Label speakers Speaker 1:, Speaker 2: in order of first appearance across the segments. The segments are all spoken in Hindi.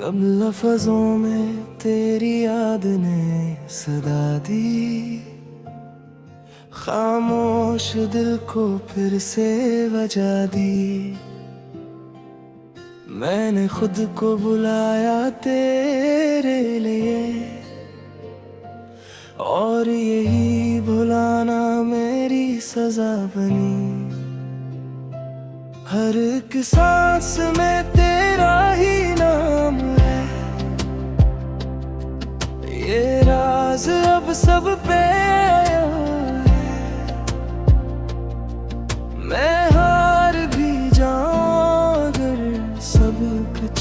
Speaker 1: कब लफ्जों में तेरी याद ने सदा दी, खामोश दिल को फिर से वजह दी। मैंने खुद को बुलाया तेरे लिए, और यही भुलाना मेरी सजा बनी। हर एक सांस में तेरा ही नाम है, ये राज अब सब पे आया है। मैं हार भी जाऊं अगर सब कुछ,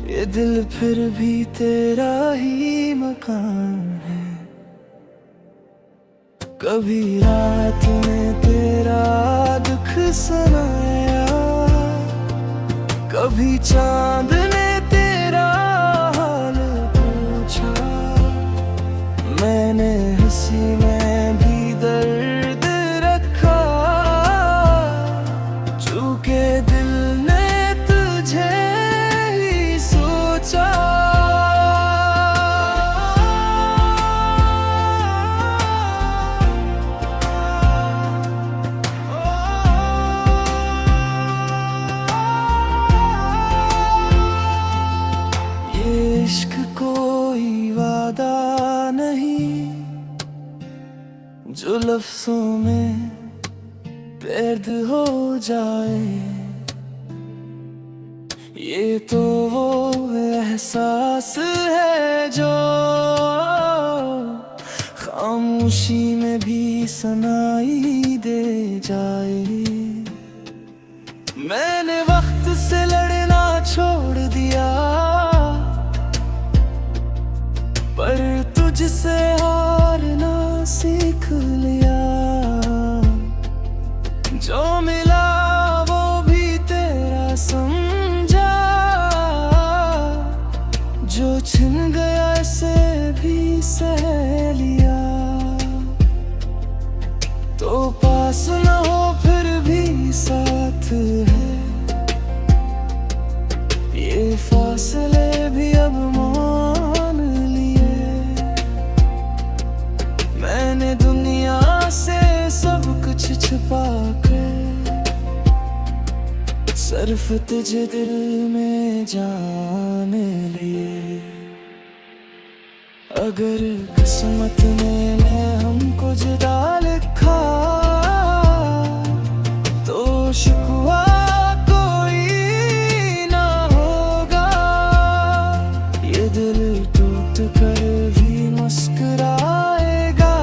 Speaker 1: ये दिल फिर भी तेरा ही मकान है। कभी रात में तेरा दुख सुनाया, कभी चांद ने तेरा हाल पूछा। मैंने हंसी में भी दर्द रखा, चूके दिल ने तुझे ही सोचा। इश्क कोई वादा नहीं जो लफ्जों में दर्द हो जाए। ये तो वो एहसास है जो खामोशी में भी सुनाई दे जाए। मैंने वक्त से लड़ना छोड़ दिया, पर तुझसे हारना सीख लिया। जो मिला वो भी तेरा समझा, जो छिन गया से भी सह लिया। तो पास न हो फिर भी साथ है, ये फासले भी अब मान लिए। मैंने दुनिया से सब कुछ छुपा कर सिर्फ तुझे दिल में जाने लिए। अगर किस्मत ने हमको जुदा लिखा, तो शिकवा कोई ना होगा। ये दिल टूट कर भी मुस्कुराएगा,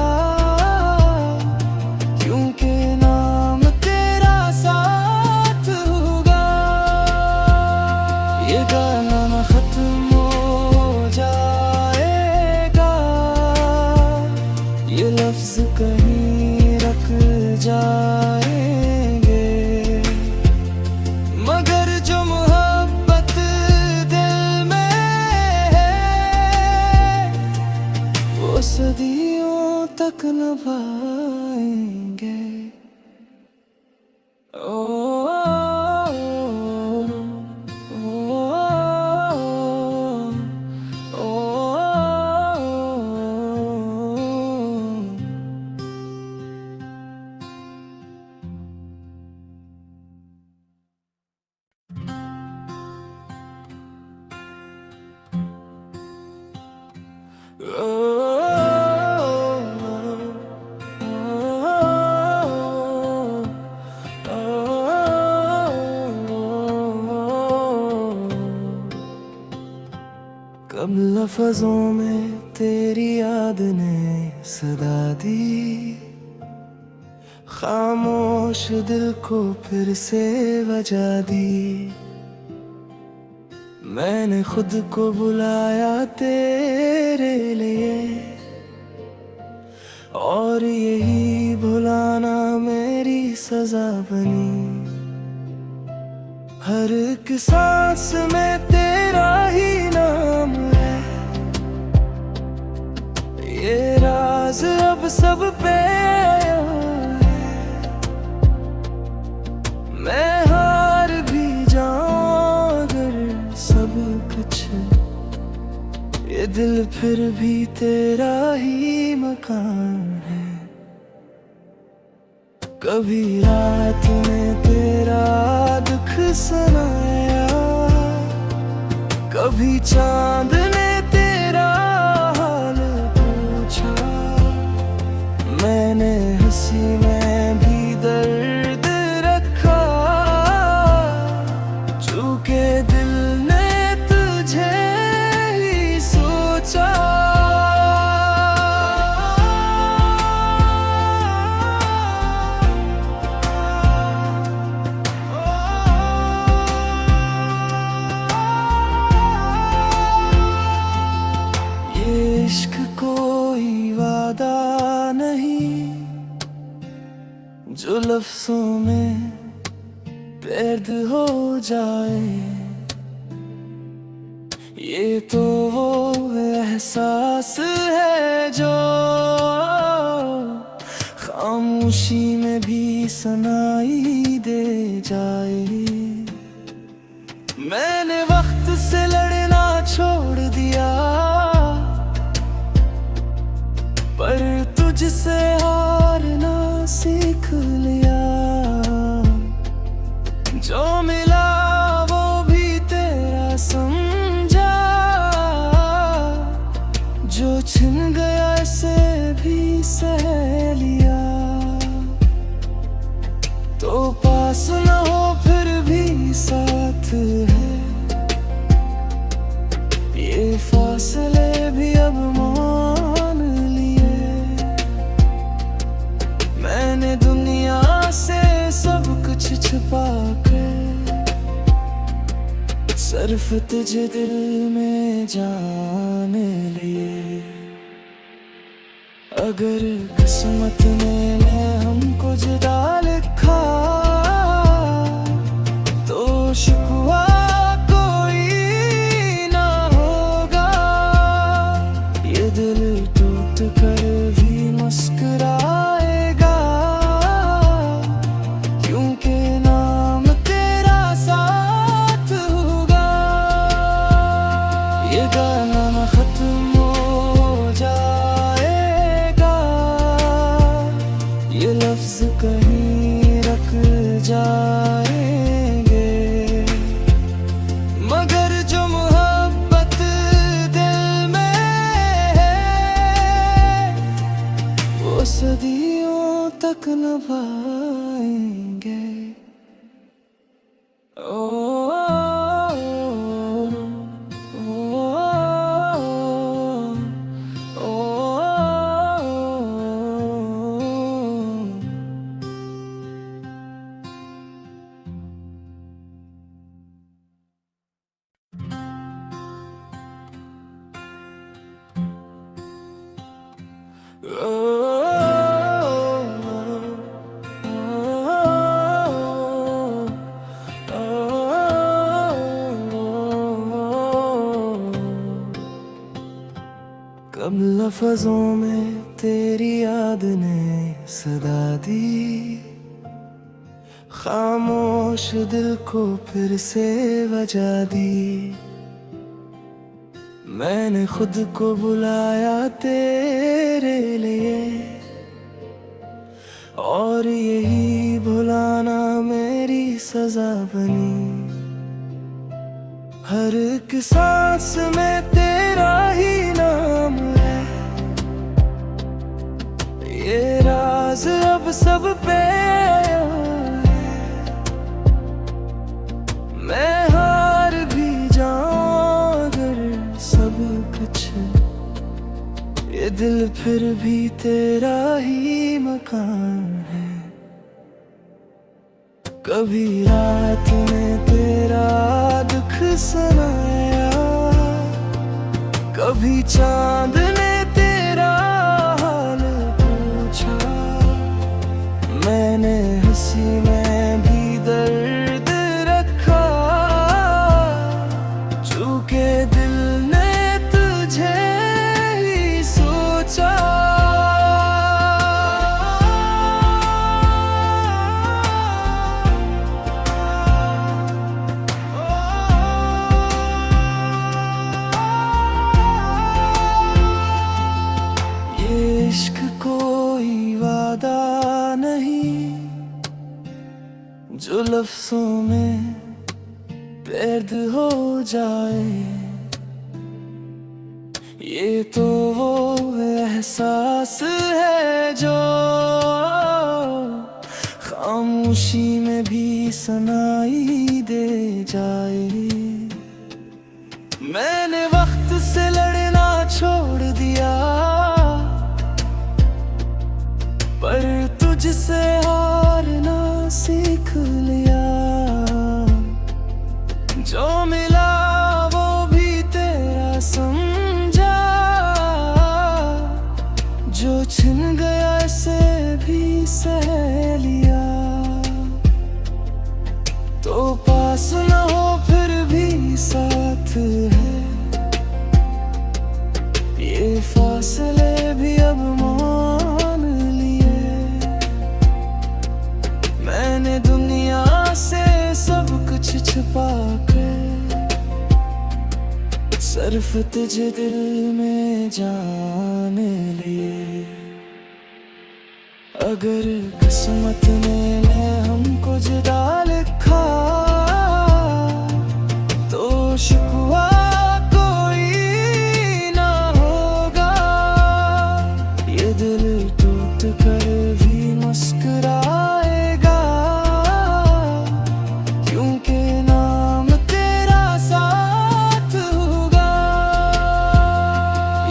Speaker 1: क्योंकि नाम तेरा साथ होगा। ये गाना ना खत्म हो जाएगा, ये लफ्ज कहीं रख जाएंगे। मगर जो मोहब्बत दिल में है, वो सदियों तक निभाएंगे। कब लफ्जों में तेरी याद ने सदा दी, खामोश दिल को फिर से वजह दी। मैंने खुद को बुलाया तेरे लिए, और यही भुलाना मेरी सजा बनी। हर एक सांस में तेरा ही नाम है, ये राज अब सब पे आया है। मैं हार भी जाऊं अगर सब दिल फिर भी तेरा ही मकान है। कभी रात में तेरा दुख सुनाया, कभी चांद ने तेरा हाल पूछा। मैंने हंसी में भी दर्द रखा, चूके दिल ने तुझे ही सोचा। ये इश्क कोई वादा नहीं जो लफ्जों में दर्द हो जाए। ये तो वो एहसास है जो खामोशी में भी सुनाई दे जाए। मैंने वक्त से लड़ना छोड़ दिया, पर तुझसे हारना सीख लिया। जो मिला वो भी तेरा समझा, जो छिन गया इसे भी सह लिया। तो पास न हो फिर भी साथ है, ये फासले भी अब मान लिए। मैंने दुनिया से सब कुछ छुपा कर सिर्फ तुझे दिल में जान लिए। अगर किस्मत ने हमको जुदा लिखा, तो शिकवा कोई ना होगा। ये दिल टूट कर भी मुस्कुराएगा, क्योंकि नाम तेरा साथ होगा। ये गाना ना खत्म हो जाएगा, ये लफ्ज कहीं रख जाएंगे। मगर जो मोहब्बत दिल में है, वो सदियों तक निभाएंगे। कब लफ्जों में तेरी याद ने सदा दी, खामोश दिल को फिर से वजह दी। मैंने खुद को बुलाया तेरे लिए, और यही भुलाना मेरी सजा बनी। हर एक सांस में तेरा ही नाम है, ये राज अब सब पे आया है। मैं हार भी जाऊं अगर सब कुछ, ये दिल फिर भी तेरा ही मकान है। कभी रात में तेरा दुख सुनाया, कभी चांद ने तेरा हाल पूछा। मैंने हंसी में भी दर्द रखा, चूके दिल ने तुझे ही सोचा। जो लफ्जों में दर्द हो जाए। ये तो वो एहसास है जो खामोशी में भी सुनाई दे जाए। मैंने वक्त से लड़ना छोड़ दिया, पर तुझसे हारना सीख लिया। जो मिला वो भी तेरा समझा, जो छिन गया से भी सह लिया। तो पास न हो फिर भी साथ है, ये फासले भी अब मान लिए। मैंने दुनिया से सब कुछ छुपा कर सिर्फ तुझे दिल में जान लिए। अगर किस्मत ने हमको जुदा लिखा, तो शिकवा कोई ना होगा। ये दिल टूट कर भी मुस्कुराएगा, क्योंकि नाम तेरा साथ होगा।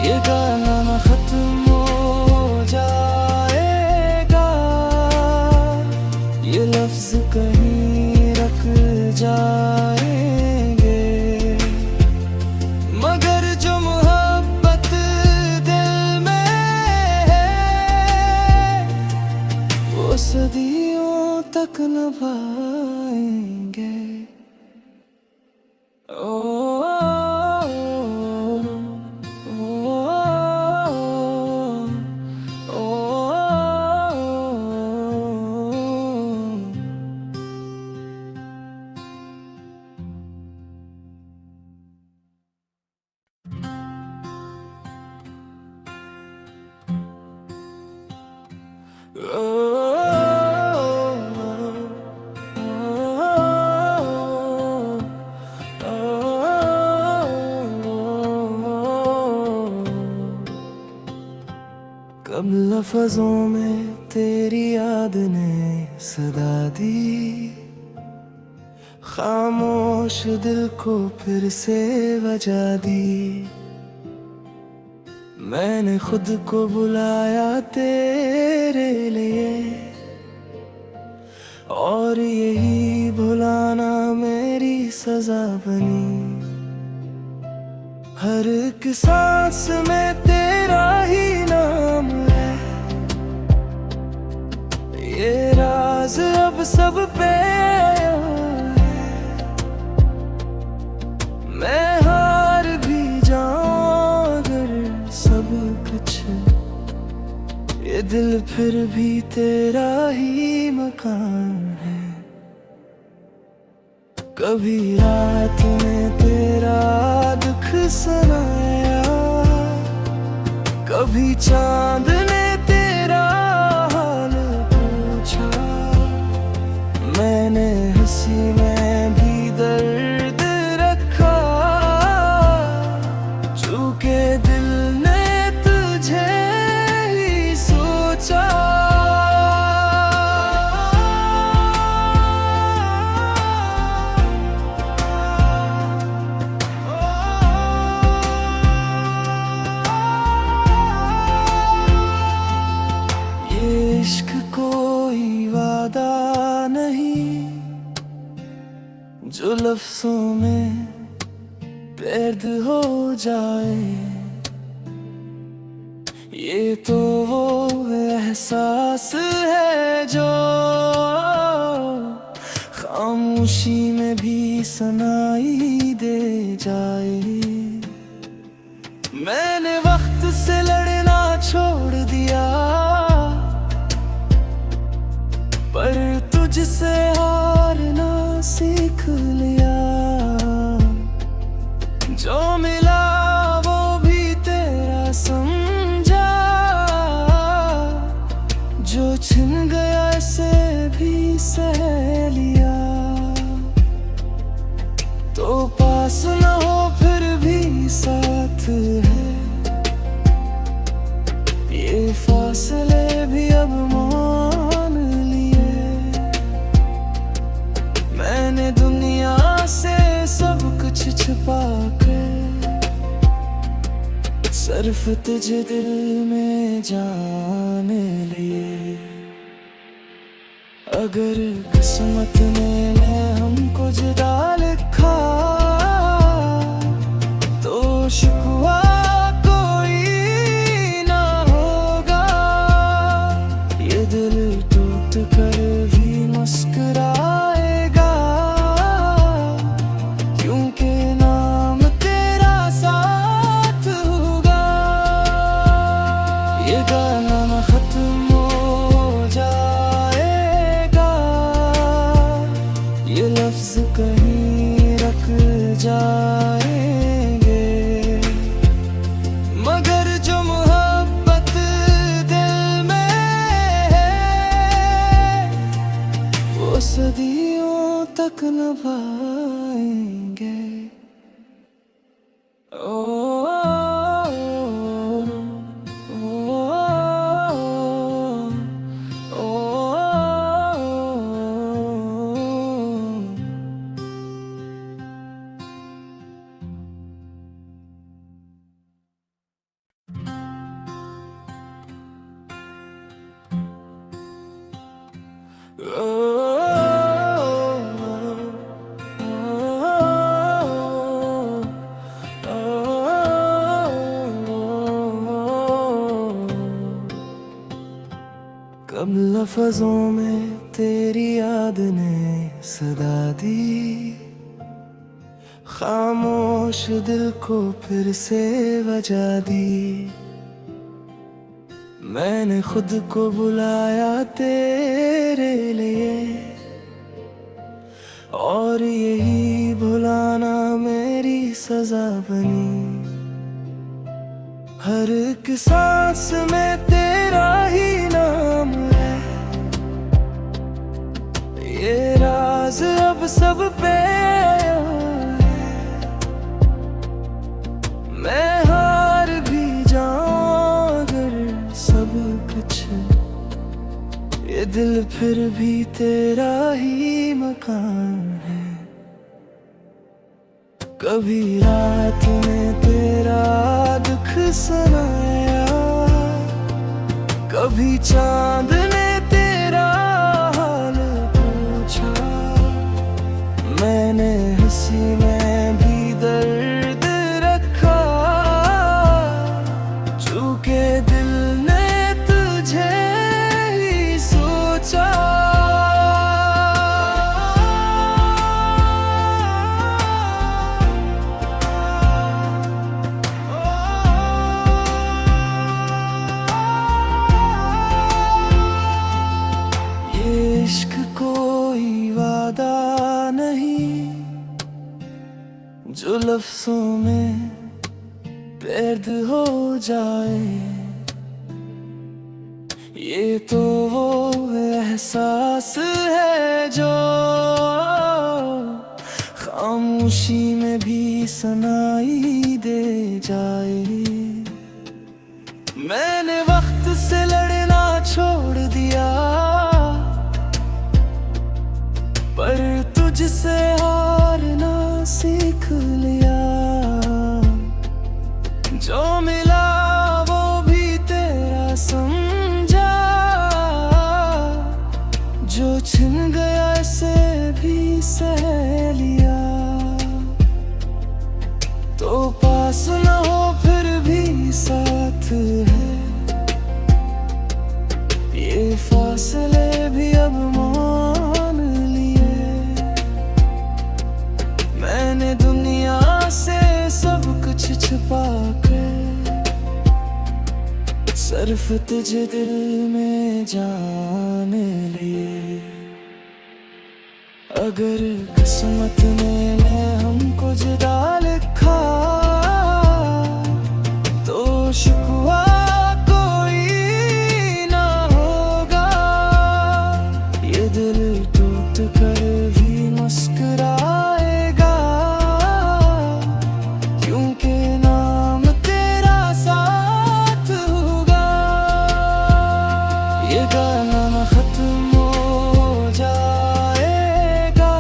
Speaker 1: ये गाना न खत्म हो जाएगा, ये लफ्ज कहीं रख जाएंगे। मगर जो मोहब्बत दिल में है, वो सदियों तक निभाएंगे। कब लफ्जों में तेरी याद ने सदा दी, खामोश दिल को फिर से वजह दी। मैंने खुद को बुलाया तेरे लिए, और यही भुलाना मेरी सजा बनी। हर एक सांस में तेरा ही नाम है, ये राज अब सब पे आया है। मैं हार भी जाऊं अगर सब कुछ, ये दिल फिर भी तेरा ही मकान है। कभी रात में तेरा दुख सुनाया, कभी चांद ने तेरा हाल पूछा। मैंने हंसी में भी दर्द रखा, चूके दिल ने तुझे ही सोचा। इश्क कोई वादा नहीं जो लफ्जों में दर्द हो जाए। ये तो वो एहसास है जो खामोशी में भी सुनाई दे जाए। मैंने वक्त से लड़ना छोड़ दिया, पर तुझसे हारना सीख लिया। जो मिला वो भी तेरा समझा, जो छिन गया से भी सह लिया। मैंने दुनिया से सब कुछ छुपा कर सिर्फ तुझे दिल में जान लिए। अगर किस्मत ने हमको जुदा लिखा तो शिकवा कोई ना होगा। ये दिल टूट कर भी मुस्कुराएगा, क्योंकि नाम तेरा साथ होगा। ये गाना ना खत्म हो जाएगा, ये लफ्ज कहीं रख जाएंगे, मगर जो मोहब्बत दिल में है वो सदियों तक निभाएंगे। कब लफ्जों में तेरी याद ने सदा दी, खामोश दिल को फिर से वजह दी। मैंने खुद को बुलाया तेरे लिए, और यही भुलाना मेरी सजा बनी। हर एक सांस में तेरा ही नाम है, ये राज अब सब पे आया है। मैं हार भी जाऊं अगर सब कुछ, ये दिल फिर भी तेरा ही मकान है। कभी रात में तेरा दुख सुनाया, कभी चांद ने तेरा हाल पूछा। मैंने हंसी में भी दर्द रखा, चूके दिल ने तुझे ही सोचा। इश्क कोई वादा नहीं जो लफ्जों में दर्द हो जाए, ये तो वो एहसास है जो खामोशी में भी सुनाई दे जाए। मैंने वक्त से लड़ना छोड़ दिया, पर तुझसे हारना सीख लिया। जो मिला वो भी तेरा समझा, जो छिन गया इसे भी सह लिया। तो पास न हो फिर भी साथ है, ये फासले भी अब मान लिए। मैंने दुनिया से सब कुछ छुपा कर सिर्फ तुझे दिल में जान लिए। अगर किस्मत ने हमको जुदा लिखा तो शिकवा कोई ना होगा। ये दिल टूट कर भी मुस्कुराएगा, क्योंकि नाम तेरा साथ होगा। ये गाना ना खत्म हो जाएगा,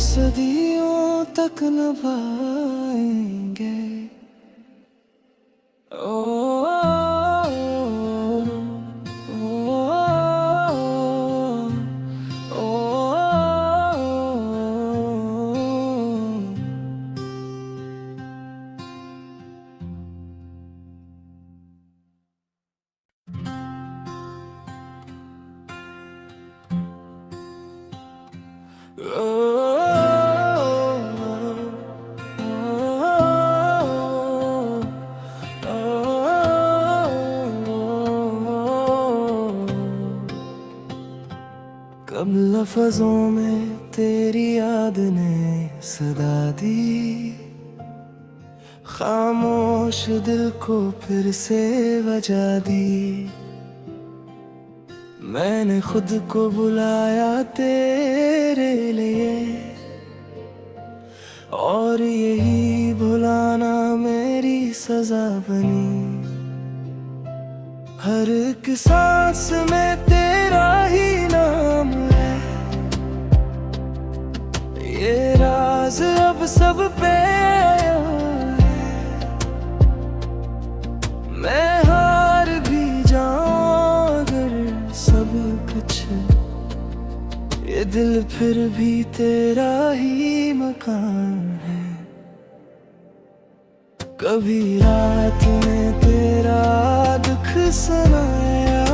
Speaker 1: सदियों तक निभाएंगे। ओ, ओ, ओ, कब लफ्जों में तेरी याद ने सदा दी, खामोश दिल को फिर से वजह दी। मैंने खुद को बुलाया तेरे लिए, और यही भुलाना मेरी सजा बनी। हर एक सांस में तेरा ही नाम है, ये राज अब सब पे आया है। मैं हार भी जाऊं अगर सब कुछ, ये दिल फिर भी तेरा ही मकान है। कभी रात में तेरा दुख सुनाया,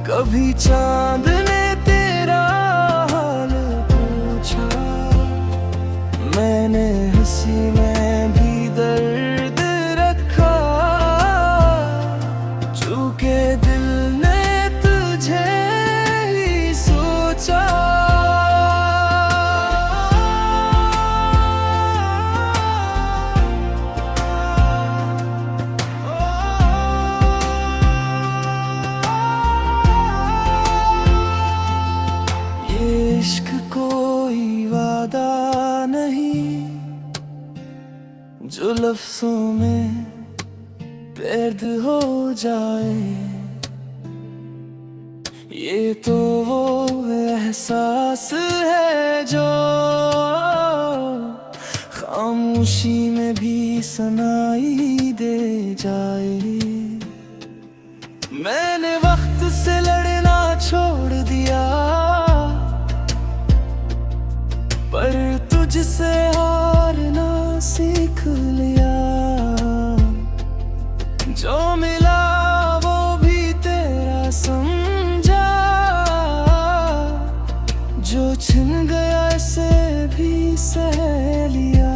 Speaker 1: कभी चांद ने तेरा हाल पूछा। मैंने हंसी में भी दर्द रखा, चूके दिल ने तुझे ही सोचा। इश्क कोई वादा नहीं जो लफ्जों में पैद हो जाए। ये तो वो एहसास है जो खामोशी में भी सुनाई दे जाए। मैंने वक्त से लड़ना छोड़ दिया, पर तुझसे हारना सीख लिया। जो मिला वो भी तेरा समझा, जो छिन गया से भी सह लिया।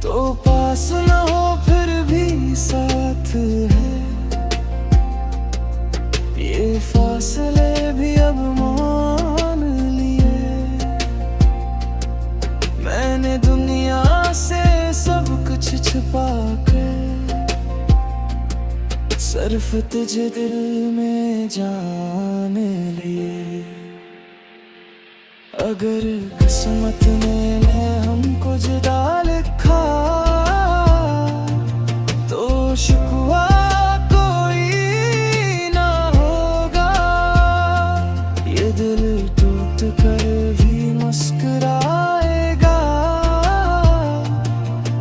Speaker 1: तो पास न हो फिर भी साथ है, ये फासले भी अब मान लिए। मैंने दुनिया से सब कुछ छुपा कर सिर्फ तुझे दिल में जान लिए। अगर किस्मत ने हमको जुदा लिखा, तो शिकवा कोई ना होगा। ये दिल टूट कर भी मुस्कुराएगा,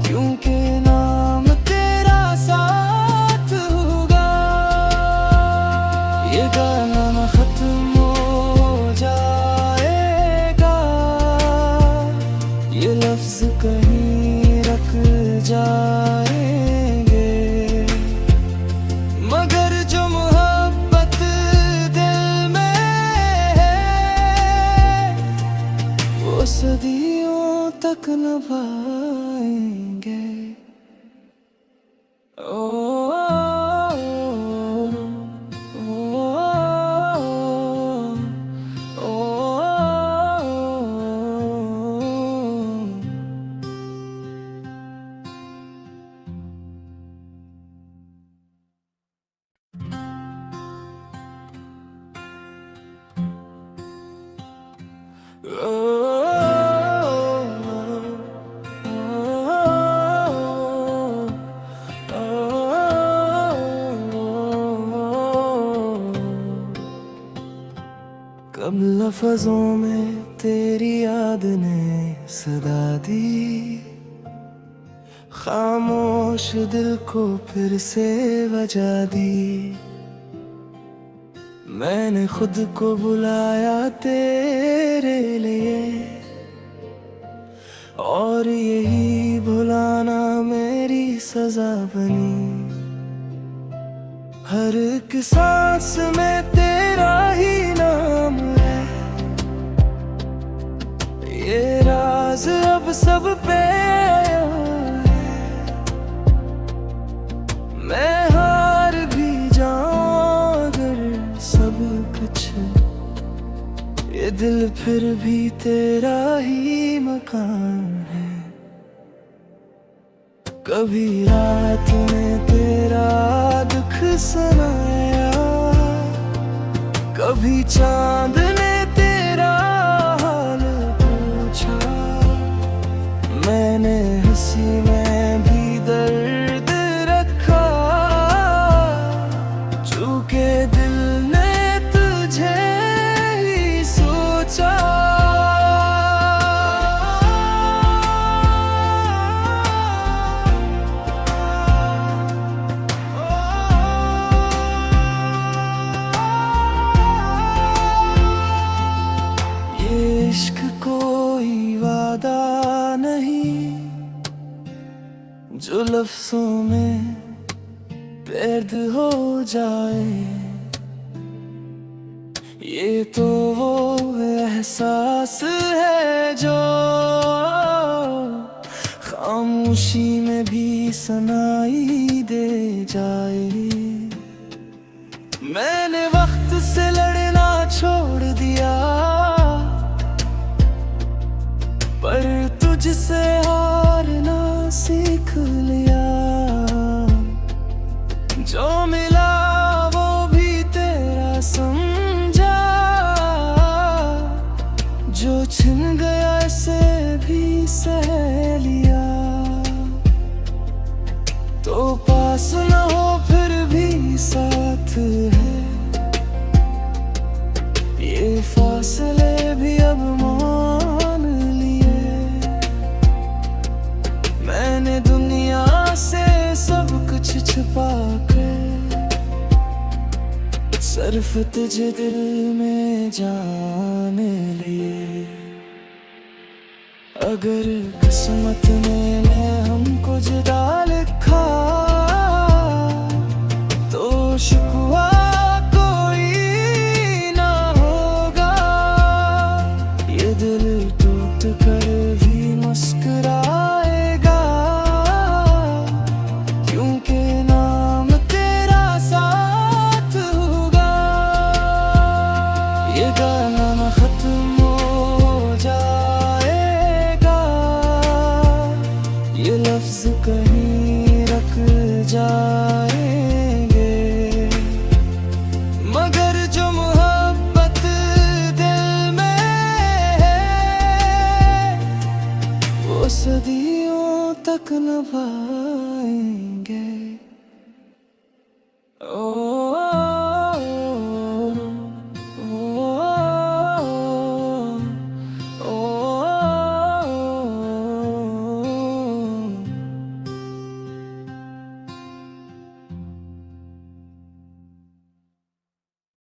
Speaker 1: क्योंकि नाम तेरा साथ होगा। ये गाना न खत्म हो जाएगा, ये लफ्ज कहीं रख जाएंगे। मगर जो मोहब्बत दिल में है, वो सदियों तक निभाएंगे। ओ, कब लफ्जों में तेरी याद ने सदा दी, खामोश दिल को फिर से वजह दी। मैंने खुद को बुलाया तेरे लिए, और यही भुलाना मेरी सजा बनी। हर एक सांस में तेरा ही नाम है, ये राज अब सब पे आया है। मैं हार भी जाऊं अगर सब कुछ, ये दिल फिर भी तेरा ही मकान है। कभी रात में तेरा दुख सुनाया, कभी चांद ने तेरा हाल पूछा। मैंने हंसी में भी दर्द रखा, चूके दिल ने तुझे ही सोचा। इश्क कोई वादा नहीं जो लफ्जों में दर्द हो जाए, ये तो वो एहसास है जो खामोशी में भी सुनाई दे जाए। मैंने वक्त से लड़ना छोड़ दिया, पर तुझसे हारना सीख लिया। जो मिला वो भी तेरा समझा, जो छिन गया इसे भी सह लिया। तो पास न हो फिर भी साथ है, ये फासले भी अब मान लिए। मैंने दुनिया से सब कुछ छुपा कर सिर्फ तुझे दिल में जान लिए। अगर किस्मत ने हमको जुदा लिखा, तो शिकवा कोई ना होगा। ये दिल टूट कर भी मुस्कुराएगा, क्योंकि नाम तेरा साथ होगा। ये गाना ना खत्म हो जाएगा, ये लफ्ज कहीं रख जाएंगे, मगर जो मोहब्बत दिल में है वो सदियों तक निभा